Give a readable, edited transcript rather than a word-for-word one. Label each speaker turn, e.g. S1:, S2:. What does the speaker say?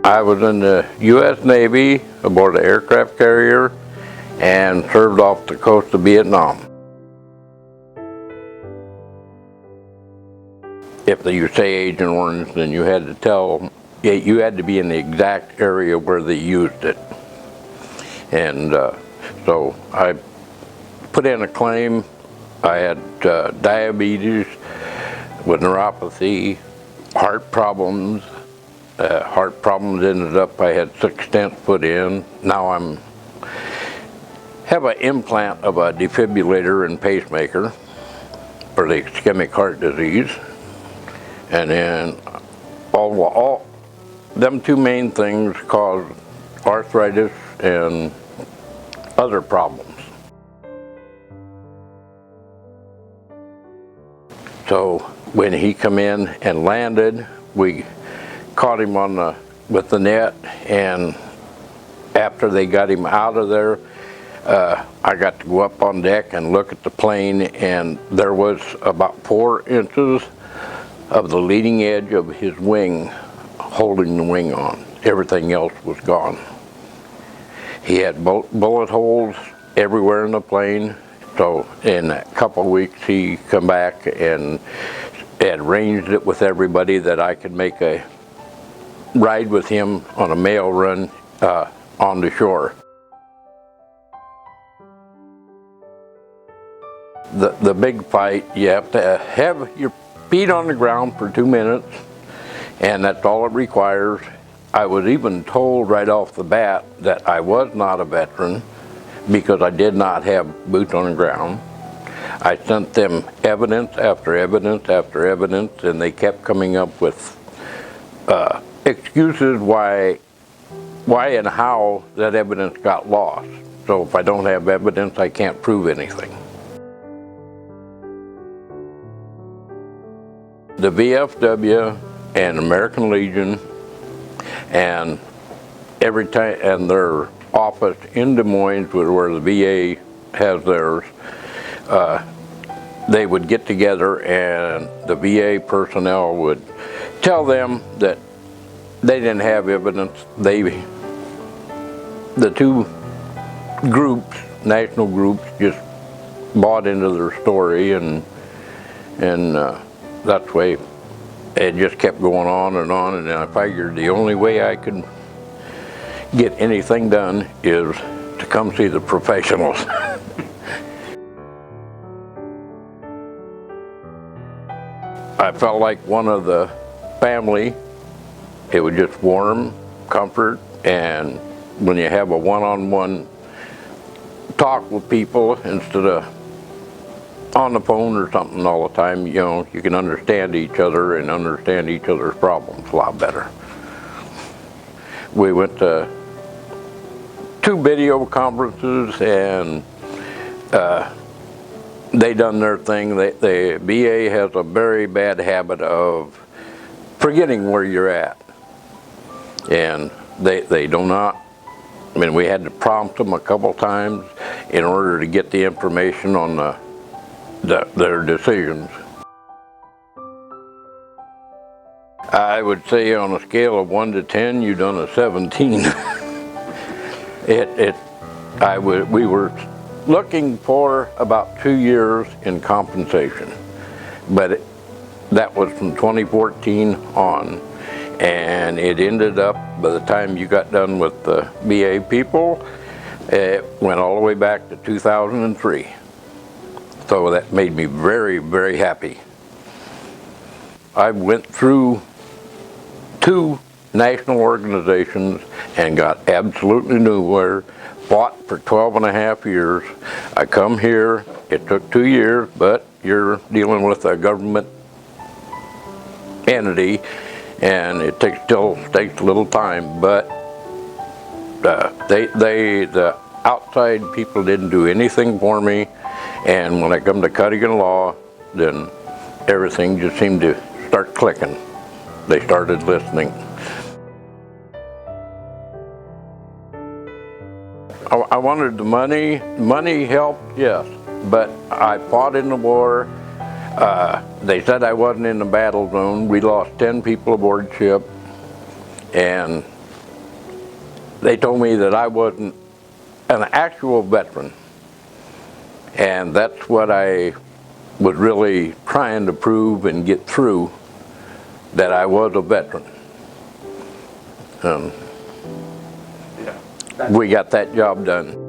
S1: I was in the U.S. Navy aboard an aircraft carrier and served off the coast of Vietnam. If you say Agent Orange, then you had to tell, you had to be in the exact area where they used it. And so I put in a claim. I had diabetes with neuropathy, heart problems. Heart problems ended up, I had 6 stents put in. Now have an implant of a defibrillator and pacemaker for the ischemic heart disease. And then all them 2 main things cause arthritis and other problems. So when he come in and landed, we caught him with the net, and after they got him out of there, I got to go up on deck and look at the plane, and there was about 4 inches of the leading edge of his wing holding the wing on. Everything else was gone. He had bullet holes everywhere in the plane. So in a couple of weeks he come back and had arranged it with everybody that I could make a ride with him on a mail run on the shore. The big fight, you have to have your feet on the ground for 2 minutes, and that's all it requires. I was even told right off the bat that I was not a veteran because I did not have boots on the ground. I sent them evidence after evidence after evidence, and they kept coming up with excuses why and how that evidence got lost. So if I don't have evidence, I can't prove anything. The VFW and American Legion and their office in Des Moines, where the VA has theirs, they would get together, and the VA personnel would tell them that they didn't have evidence. The 2 groups, national groups, just bought into their story, and that's the way it just kept going on, and I figured the only way I could get anything done is to come see the professionals. I felt like one of the family. It was just warm, comfort, and when you have a one-on-one talk with people instead of on the phone or something all the time, you know, you can understand each other and understand each other's problems a lot better. We went to 2 video conferences, and they done their thing. The VA has a very bad habit of forgetting where you're at, and they do not. I mean, we had to prompt them a couple times in order to get the information on their decisions. I would say on a scale of 1 to 10, you've done a 17. We were looking for about 2 years in compensation, but that was from 2014 on, and it ended up, by the time you got done with the VA people, it went all the way back to 2003. So that made me very, very happy. I went through 2 national organizations and got absolutely nowhere. Fought for 12.5 years. I come here, it took 2 years, but you're dealing with a government entity, and it still takes a little time, but the outside people didn't do anything for me, and when I come to Cuddigan Law, then everything just seemed to start clicking. They started listening. I wanted the money. Money helped, yes, but I fought in the war. They said I wasn't in the battle zone. We lost 10 people aboard ship, and they told me that I wasn't an actual veteran. And that's what I was really trying to prove and get through, that I was a veteran. We got that job done.